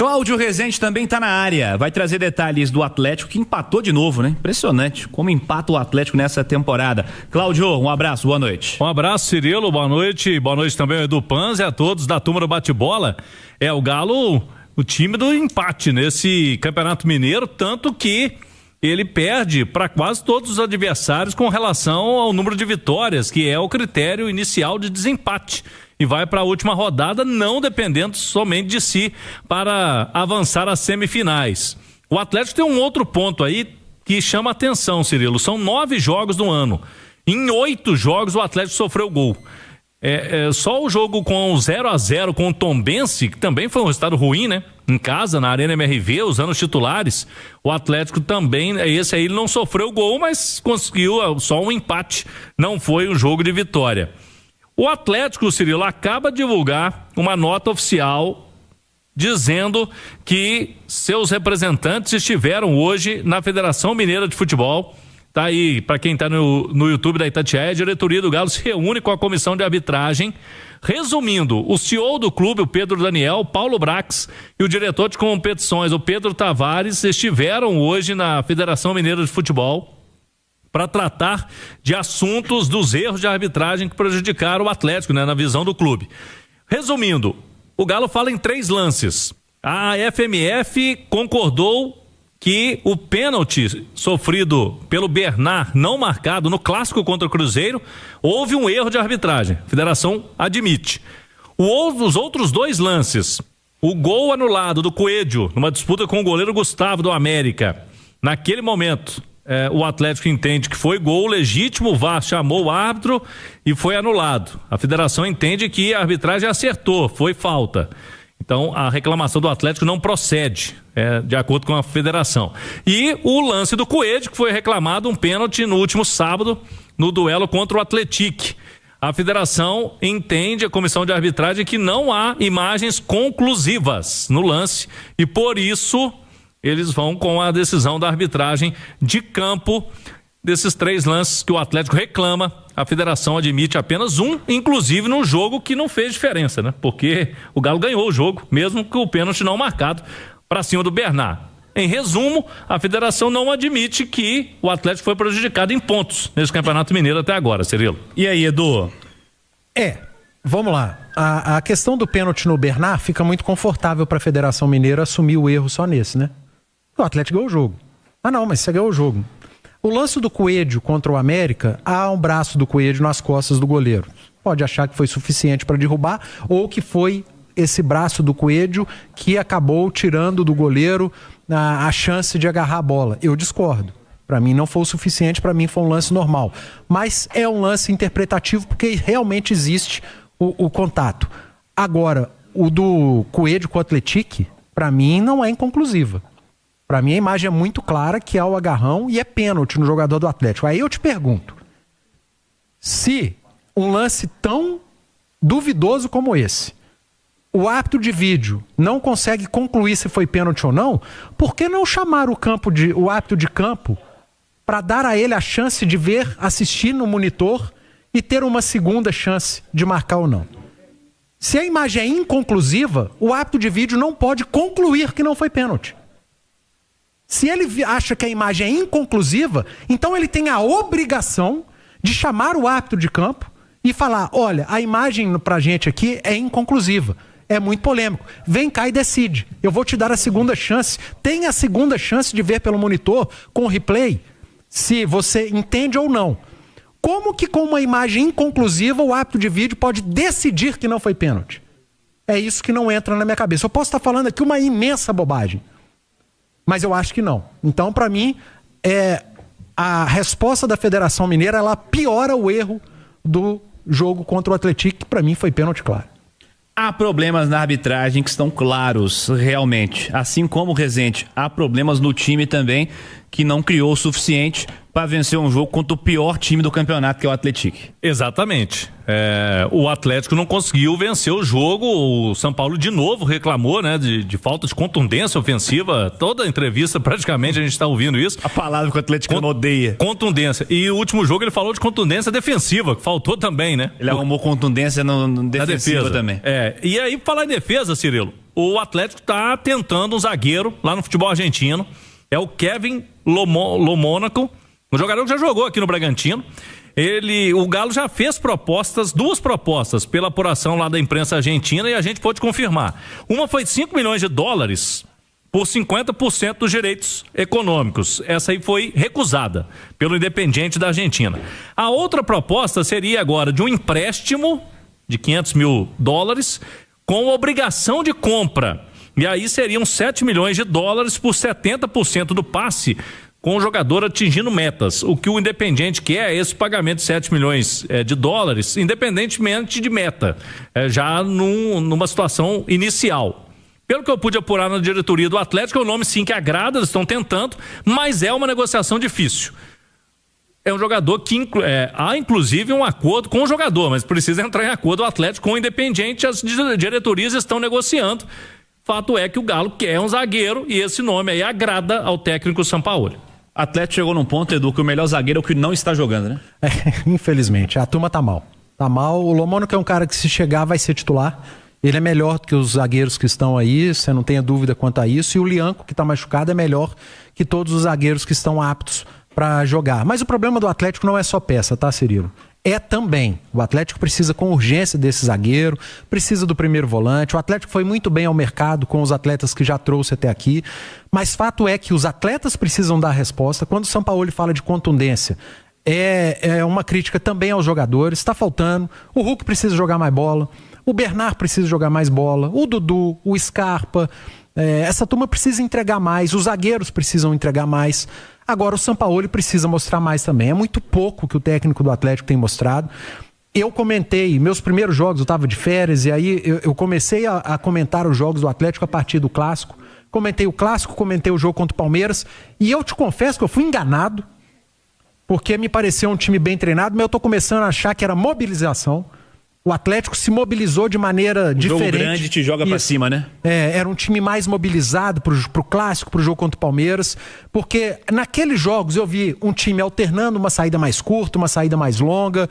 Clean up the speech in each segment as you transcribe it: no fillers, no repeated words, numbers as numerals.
Cláudio Rezende também está na área. Vai trazer detalhes do Atlético que empatou de novo, né? Impressionante como empata o Atlético nessa temporada. Cláudio, um abraço, boa noite. Um abraço, Cirilo, boa noite. Boa noite também ao Edu Panz e a todos da turma do bate-bola. O Galo, o time do empate nesse Campeonato Mineiro, tanto que ele perde para quase todos os adversários com relação ao número de vitórias, que é o critério inicial de desempate. E vai para a última rodada, não dependendo somente de si para avançar às semifinais. O Atlético tem um outro ponto aí que chama atenção, Cirilo. São 9 jogos no ano. Em 8 jogos o Atlético sofreu gol. Só o jogo com 0-0 com o Tombense, que também foi um resultado ruim, né? Em casa, na Arena MRV, usando os titulares. O Atlético também, esse aí ele não sofreu gol, mas conseguiu só um empate. Não foi um jogo de vitória. O Atlético, Cirilo, acaba de divulgar uma nota oficial dizendo que seus representantes estiveram hoje na Federação Mineira de Futebol. Tá aí, para quem tá no YouTube da Itatiaia, a diretoria do Galo se reúne com a comissão de arbitragem. Resumindo, o CEO do clube, o Pedro Daniel, Paulo Brax, e o diretor de competições, o Pedro Tavares, estiveram hoje na Federação Mineira de Futebol para tratar de assuntos dos erros de arbitragem que prejudicaram o Atlético, né, na visão do clube. Resumindo, o Galo fala em 3 lances. A FMF concordou que o pênalti sofrido pelo Bernard, não marcado no clássico contra o Cruzeiro, houve um erro de arbitragem. A federação admite. Os outros 2 lances, o gol anulado do Coelho numa disputa com o goleiro Gustavo do América, naquele momento o Atlético entende que foi gol legítimo, o VAR chamou o árbitro e foi anulado. A federação entende que a arbitragem acertou, foi falta. Então a reclamação do Atlético não procede, de acordo com a federação. E o lance do Coelho, que foi reclamado um pênalti no último sábado no duelo contra o Atlético. A federação entende, a comissão de arbitragem, que não há imagens conclusivas no lance e por isso eles vão com a decisão da arbitragem de campo desses 3 lances que o Atlético reclama. A federação admite apenas um, inclusive num jogo que não fez diferença, né? Porque o Galo ganhou o jogo, mesmo com o pênalti não marcado para cima do Bernard. Em resumo, a federação não admite que o Atlético foi prejudicado em pontos nesse Campeonato Mineiro até agora, Cirilo. E aí, Edu? Vamos lá. A questão do pênalti no Bernard fica muito confortável para a Federação Mineira assumir o erro só nesse, né? O Atlético ganhou o jogo. Não, mas você ganhou o jogo. O lance do Coelho contra o América, há um braço do Coelho nas costas do goleiro. Pode achar que foi suficiente para derrubar ou que foi esse braço do Coelho que acabou tirando do goleiro a chance de agarrar a bola. Eu discordo. Para mim não foi o suficiente, para mim foi um lance normal. Mas é um lance interpretativo porque realmente existe o contato. Agora, o do Coelho com o Atlético, para mim não é inconclusiva. Para mim a imagem é muito clara que há o agarrão e é pênalti no jogador do Atlético. Aí eu te pergunto, se um lance tão duvidoso como esse, o árbitro de vídeo não consegue concluir se foi pênalti ou não, por que não chamar o árbitro de campo para dar a ele a chance de ver, assistir no monitor e ter uma segunda chance de marcar ou não? Se a imagem é inconclusiva, o árbitro de vídeo não pode concluir que não foi pênalti. Se ele acha que a imagem é inconclusiva, então ele tem a obrigação de chamar o árbitro de campo e falar, olha, a imagem pra gente aqui é inconclusiva, é muito polêmico, vem cá e decide, eu vou te dar a segunda chance, tem a segunda chance de ver pelo monitor com o replay, se você entende ou não. Como que com uma imagem inconclusiva o árbitro de vídeo pode decidir que não foi pênalti? É isso que não entra na minha cabeça. Eu posso estar falando aqui uma imensa bobagem, mas eu acho que não. Então, para mim, a resposta da Federação Mineira, ela piora o erro do jogo contra o Atlético, que para mim foi pênalti claro. Há problemas na arbitragem que estão claros, realmente. Assim como o Rezende, há problemas no time também que não criou o suficiente para vencer um jogo contra o pior time do campeonato, que é o Atlético. Exatamente. O Atlético não conseguiu vencer o jogo. O São Paulo de novo reclamou, né, de falta de contundência ofensiva. Toda a entrevista praticamente a gente está ouvindo isso. A palavra que o Atlético odeia. Contundência. E o último jogo ele falou de contundência defensiva, que faltou também, né? Ele arrumou contundência na defesa também. E aí, falar em defesa, Cirilo, o Atlético está tentando um zagueiro lá no futebol argentino. É o Kevin Lomônaco, um jogador que já jogou aqui no Bragantino. O Galo já fez duas propostas pela apuração lá da imprensa argentina e a gente pôde confirmar. Uma foi $5 milhões por 50% dos direitos econômicos. Essa aí foi recusada pelo Independiente da Argentina. A outra proposta seria agora de um empréstimo de $500 mil com obrigação de compra. E aí seriam $7 milhões por 70% do passe, com o jogador atingindo metas. O que o Independiente quer é esse pagamento de $7 milhões independentemente de meta, já numa situação inicial. Pelo que eu pude apurar na diretoria do Atlético, é um nome sim que agrada, eles estão tentando, mas é uma negociação difícil. É um jogador que há inclusive um acordo com o jogador, mas precisa entrar em acordo o Atlético com o Independiente, as diretorias estão negociando. Fato é que o Galo quer um zagueiro e esse nome aí agrada ao técnico Sampaoli. Atlético chegou num ponto, Edu, que o melhor zagueiro é o que não está jogando, né? Infelizmente, a turma tá mal. Tá mal, o Lomônaco é um cara que se chegar vai ser titular. Ele é melhor do que os zagueiros que estão aí, você não tenha dúvida quanto a isso. E o Lianco, que está machucado, é melhor que todos os zagueiros que estão aptos para jogar. Mas o problema do Atlético não é só peça, tá, Cirilo? É também. O Atlético precisa com urgência desse zagueiro, precisa do primeiro volante. O Atlético foi muito bem ao mercado com os atletas que já trouxe até aqui. Mas fato é que os atletas precisam dar resposta. Quando o Sampaoli fala de contundência, é uma crítica também aos jogadores. Está faltando. O Hulk precisa jogar mais bola. O Bernard precisa jogar mais bola, o Dudu, o Scarpa, essa turma precisa entregar mais, os zagueiros precisam entregar mais. Agora o Sampaoli precisa mostrar mais também. É muito pouco que o técnico do Atlético tem mostrado. Eu comentei, meus primeiros jogos, eu estava de férias, e aí eu comecei a comentar os jogos do Atlético a partir do Clássico. Comentei o Clássico, comentei o jogo contra o Palmeiras, e eu te confesso que eu fui enganado, porque me pareceu um time bem treinado, mas eu estou começando a achar que era mobilização. O Atlético se mobilizou de maneira diferente. O jogo grande te joga pra cima, né? Era um time mais mobilizado pro Clássico, pro jogo contra o Palmeiras, porque naqueles jogos eu vi um time alternando uma saída mais curta, uma saída mais longa,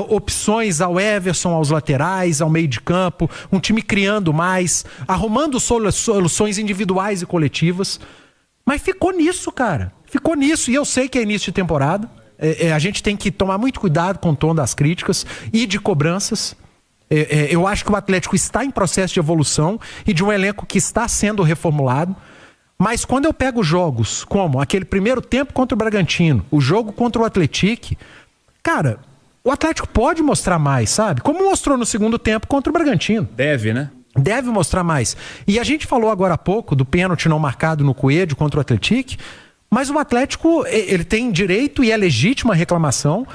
opções ao Everson, aos laterais, ao meio de campo, um time criando mais, arrumando soluções individuais e coletivas. Mas ficou nisso, cara. Ficou nisso, e eu sei que é início de temporada. A gente tem que tomar muito cuidado com o tom das críticas e de cobranças. Eu acho que o Atlético está em processo de evolução e de um elenco que está sendo reformulado. Mas quando eu pego jogos como aquele primeiro tempo contra o Bragantino, o jogo contra o Atlético, cara, o Atlético pode mostrar mais, sabe? Como mostrou no segundo tempo contra o Bragantino. Deve, né? Deve mostrar mais. E a gente falou agora há pouco do pênalti não marcado no Coelho contra o Atlético. Mas o Atlético, ele tem direito e é legítima a reclamação,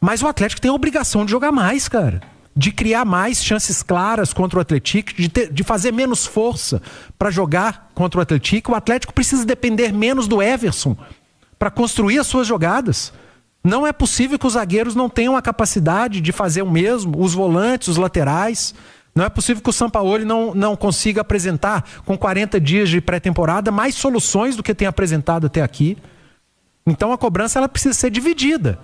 mas o Atlético tem a obrigação de jogar mais, cara. De criar mais chances claras contra o Atlético, de fazer menos força para jogar contra o Atlético. O Atlético precisa depender menos do Everson para construir as suas jogadas. Não é possível que os zagueiros não tenham a capacidade de fazer o mesmo, os volantes, os laterais. Não é possível que o Sampaoli não consiga apresentar, com 40 dias de pré-temporada, mais soluções do que tem apresentado até aqui. Então a cobrança ela precisa ser dividida.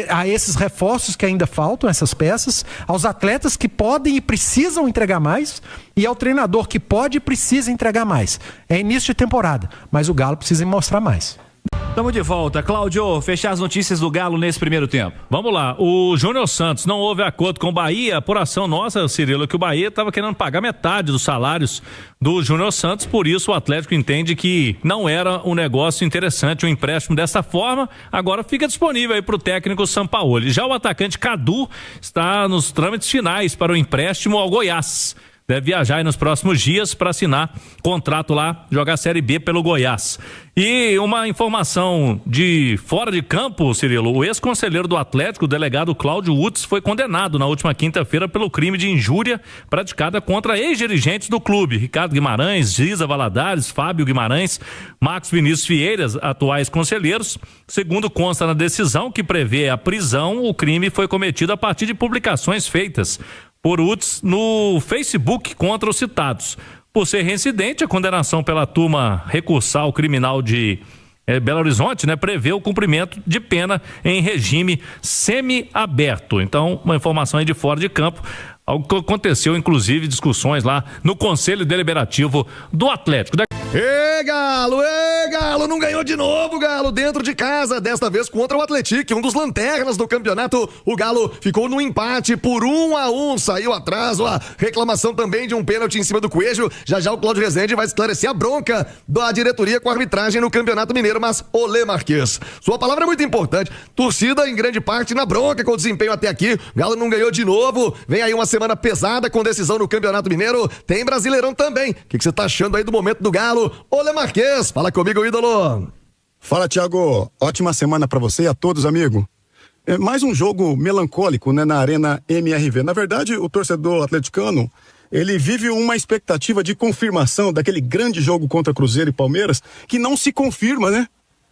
A esses reforços que ainda faltam, essas peças, aos atletas que podem e precisam entregar mais, e ao treinador que pode e precisa entregar mais. É início de temporada, mas o Galo precisa mostrar mais. Estamos de volta. Cláudio, fechar as notícias do Galo nesse primeiro tempo. Vamos lá. O Júnior Santos, não houve acordo com o Bahia. Apuração nossa, Cirilo, que o Bahia estava querendo pagar metade dos salários do Júnior Santos. Por isso o Atlético entende que não era um negócio interessante, um empréstimo dessa forma. Agora fica disponível aí para o técnico Sampaoli. Já o atacante Cadu está nos trâmites finais para o empréstimo ao Goiás. Deve viajar aí nos próximos dias para assinar contrato lá, jogar a Série B pelo Goiás. E uma informação de fora de campo, Cirilo, o ex-conselheiro do Atlético, o delegado Cláudio Utz, foi condenado na última quinta-feira pelo crime de injúria praticada contra ex-dirigentes do clube, Ricardo Guimarães, Giza Valadares, Fábio Guimarães, Marcos Vinícius Vieiras, atuais conselheiros. Segundo consta na decisão que prevê a prisão, o crime foi cometido a partir de publicações feitas por Utz no Facebook contra os citados. Por ser reincidente, a condenação pela turma recursal criminal de Belo Horizonte, né, prevê o cumprimento de pena em regime semi-aberto. Então, uma informação aí de fora de campo, algo que aconteceu, inclusive, discussões lá no Conselho Deliberativo do Atlético. Ê, Galo, não ganhou de novo, Galo, dentro de casa, desta vez contra o Atlético, um dos lanternas do campeonato. O Galo ficou no empate por 1-1, saiu atrás, a reclamação também de um pênalti em cima do Coelho. Já o Cláudio Rezende vai esclarecer a bronca da diretoria com a arbitragem no Campeonato Mineiro, mas Olê Marques, sua palavra é muito importante, torcida em grande parte na bronca com o desempenho até aqui. O Galo não ganhou de novo, vem aí uma semana pesada com decisão no Campeonato Mineiro, tem Brasileirão também. O que você tá achando aí do momento do Galo? Olê Marques, fala comigo, ídolo. Fala, Thiago, ótima semana pra você e a todos, amigo. Mais um jogo melancólico, né, na Arena MRV. Na verdade, o torcedor atleticano, ele vive uma expectativa de confirmação daquele grande jogo contra Cruzeiro e Palmeiras, que não se confirma, né?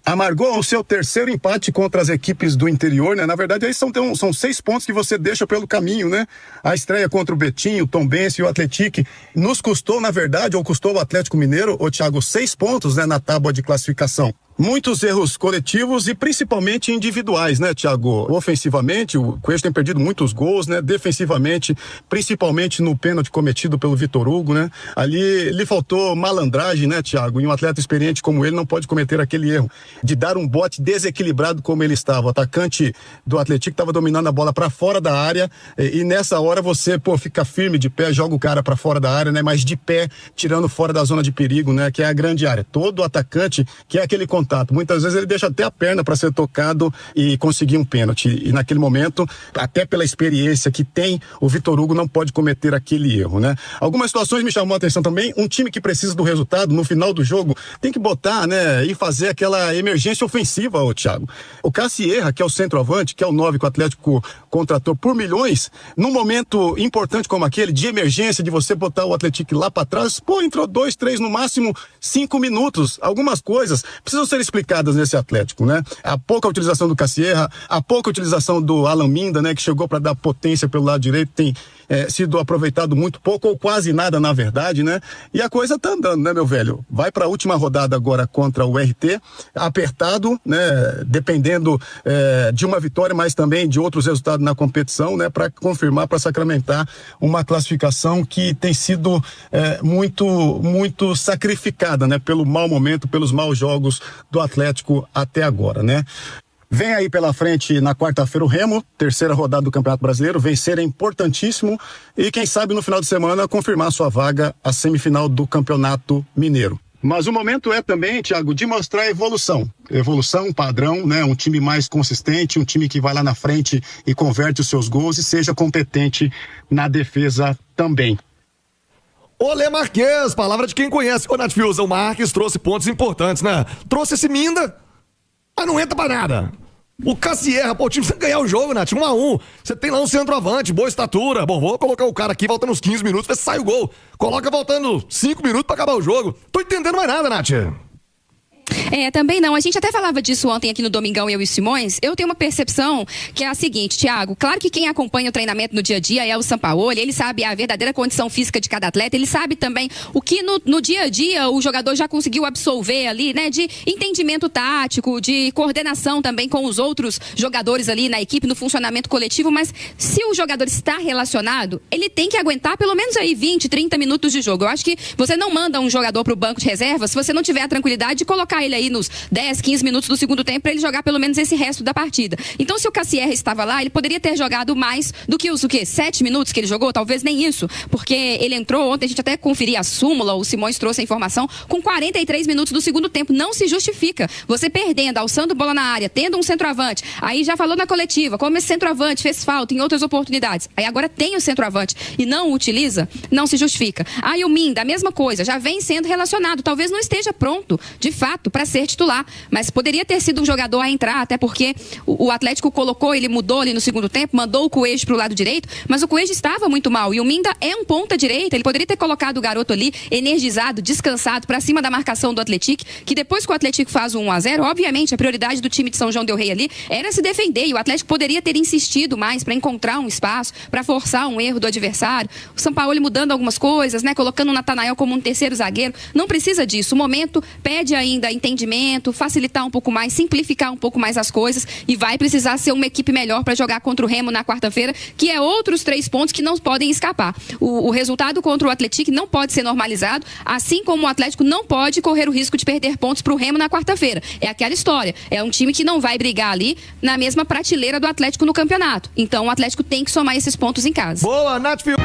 Amargou o seu terceiro empate contra as equipes do interior, né? Na verdade, aí são 6 pontos que você deixa pelo caminho, né? A estreia contra o Betinho, o Tombense e o Atlético nos custou, na verdade, ou custou o Atlético Mineiro, ô Thiago, 6 pontos, né, na tábua de classificação. Muitos erros coletivos e principalmente individuais, né, Thiago? Ofensivamente, o Coelho tem perdido muitos gols, né? Defensivamente, principalmente no pênalti cometido pelo Vitor Hugo, né? Ali lhe faltou malandragem, né, Thiago? E um atleta experiente como ele não pode cometer aquele erro de dar um bote desequilibrado como ele estava. O atacante do Atlético estava dominando a bola para fora da área e nessa hora você, fica firme de pé, joga o cara para fora da área, né? Mas de pé, tirando fora da zona de perigo, né? Que é a grande área. Todo atacante que é aquele contato. Muitas vezes ele deixa até a perna para ser tocado e conseguir um pênalti. E naquele momento, até pela experiência que tem, o Vitor Hugo não pode cometer aquele erro, né? Algumas situações me chamou a atenção também. Um time que precisa do resultado no final do jogo tem que botar, né? E fazer aquela emergência ofensiva, ô Thiago. O Cassierra, que é o centroavante, que é o 9 que o Atlético contratou por milhões, num momento importante como aquele, de emergência, de você botar o Atlético lá para trás, entrou 2, 3, no máximo 5 minutos. Algumas coisas precisam ser explicadas nesse Atlético, né? A pouca utilização do Cassierra, a pouca utilização do Alan Minda, né? Que chegou para dar potência pelo lado direito, tem sido aproveitado muito pouco ou quase nada, na verdade, né? E a coisa tá andando, né, meu velho? Vai para a última rodada agora contra o RT, apertado, né? Dependendo de uma vitória, mas também de outros resultados na competição, né? Para confirmar, para sacramentar uma classificação que tem sido muito sacrificada, né? Pelo mau momento, pelos maus jogos do Atlético até agora, né? Vem aí pela frente na quarta-feira o Remo, terceira rodada do Campeonato Brasileiro, vencer é importantíssimo e quem sabe no final de semana confirmar sua vaga à semifinal do Campeonato Mineiro. Mas o momento é também, Thiago, de mostrar evolução, padrão, né? Um time mais consistente, um time que vai lá na frente e converte os seus gols e seja competente na defesa também. Olê Marques, palavra de quem conhece. Ô, Nath Fiuza, o Marques trouxe pontos importantes, né? Trouxe esse Minda, mas não entra pra nada. O Cassierra, o time precisa ganhar o jogo, Nath, 1-1. Você tem lá um centroavante, boa estatura. Bom, vou colocar o cara aqui faltando uns 15 minutos, ver se sai o gol. Coloca faltando 5 minutos pra acabar o jogo. Tô entendendo mais nada, Nath. Também não. A gente até falava disso ontem aqui no Domingão, eu e o Simões. Eu tenho uma percepção que é a seguinte, Thiago. Claro que quem acompanha o treinamento no dia a dia é o Sampaoli. Ele sabe a verdadeira condição física de cada atleta. Ele sabe também o que no dia a dia o jogador já conseguiu absorver ali, né? De entendimento tático, de coordenação também com os outros jogadores ali na equipe, no funcionamento coletivo. Mas se o jogador está relacionado, ele tem que aguentar pelo menos aí 20, 30 minutos de jogo. Eu acho que você não manda um jogador pro banco de reserva se você não tiver a tranquilidade de colocar ele aí nos 10, 15 minutos do segundo tempo para ele jogar pelo menos esse resto da partida. Então, se o Cassierra estava lá, ele poderia ter jogado mais do que os 7 minutos que ele jogou, talvez nem isso, porque ele entrou ontem, a gente até conferia a súmula, o Simões trouxe a informação, com 43 minutos do segundo tempo. Não se justifica. Você perdendo, alçando bola na área, tendo um centroavante, aí já falou na coletiva, como esse centroavante fez falta em outras oportunidades, aí agora tem o centroavante e não o utiliza, não se justifica. Aí o Minda, a mesma coisa, já vem sendo relacionado, talvez não esteja pronto, de fato, para ser titular, mas poderia ter sido um jogador a entrar, até porque o Atlético colocou, ele mudou ali no segundo tempo, mandou o Coelho pro lado direito, mas o Coelho estava muito mal, e o Minda é um ponta direita, ele poderia ter colocado o garoto ali, energizado, descansado, para cima da marcação do Atlético, que depois que o Atlético faz o 1-0, obviamente a prioridade do time de São João del Rei ali era se defender, e o Atlético poderia ter insistido mais para encontrar um espaço, para forçar um erro do adversário. O Sampaoli mudando algumas coisas, né, colocando o Natanael como um terceiro zagueiro, não precisa disso, o momento pede ainda entendimento, facilitar um pouco mais, simplificar um pouco mais as coisas, e vai precisar ser uma equipe melhor para jogar contra o Remo na quarta-feira, que é outros 3 pontos que não podem escapar. O resultado contra o Atlético não pode ser normalizado, assim como o Atlético não pode correr o risco de perder pontos para o Remo na quarta-feira. É aquela história, é um time que não vai brigar ali na mesma prateleira do Atlético no campeonato. Então o Atlético tem que somar esses pontos em casa. Boa, Nath Fio.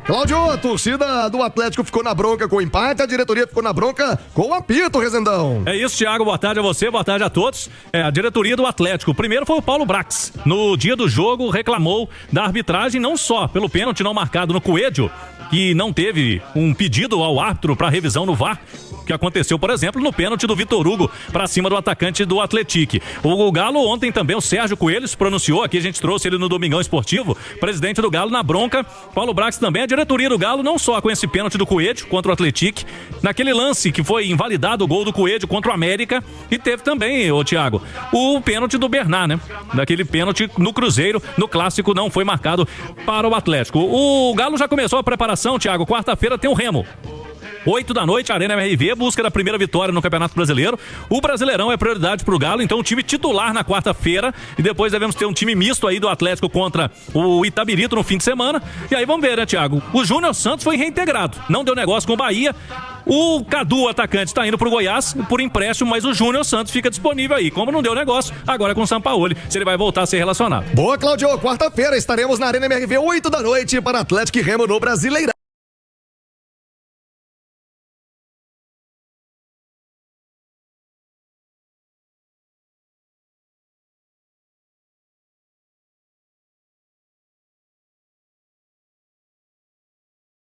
Cláudio, a torcida do Atlético ficou na bronca com o empate, a diretoria ficou na bronca com o apito, Rezendão. É isso, Thiago, boa tarde a você, boa tarde a todos. A diretoria do Atlético, primeiro foi o Paulo Brax. No dia do jogo reclamou da arbitragem, não só pelo pênalti não marcado no Coelho, que não teve um pedido ao árbitro para revisão no VAR, que aconteceu, por exemplo, no pênalti do Vitor Hugo para cima do atacante do Atlético. O Galo ontem também, o Sérgio Coelho se pronunciou, aqui a gente trouxe ele no Domingão Esportivo, presidente do Galo na bronca. Paulo Brax também, a diretoria do Galo, não só com esse pênalti do Coelho contra o Atlético, naquele lance que foi invalidado o gol do Coelho contra o América, e teve também, ô Thiago, o pênalti do Bernard, né? Daquele pênalti no Cruzeiro, no Clássico, não foi marcado para o Atlético. O Galo já começou a preparação, Thiago, quarta-feira tem o Remo. 8 da noite, Arena MRV, busca da primeira vitória no Campeonato Brasileiro. O Brasileirão é prioridade pro Galo, então o time titular na quarta-feira, e depois devemos ter um time misto aí do Atlético contra o Itabirito no fim de semana. E aí vamos ver, né, Thiago? O Júnior Santos foi reintegrado, não deu negócio com o Bahia. O Cadu, o atacante, está indo pro Goiás por empréstimo, mas o Júnior Santos fica disponível aí. Como não deu negócio, agora é com o Sampaoli, se ele vai voltar a ser relacionado. Boa, Cláudio, quarta-feira estaremos na Arena MRV, 8 da noite, para Atlético e Remo no Brasileirão.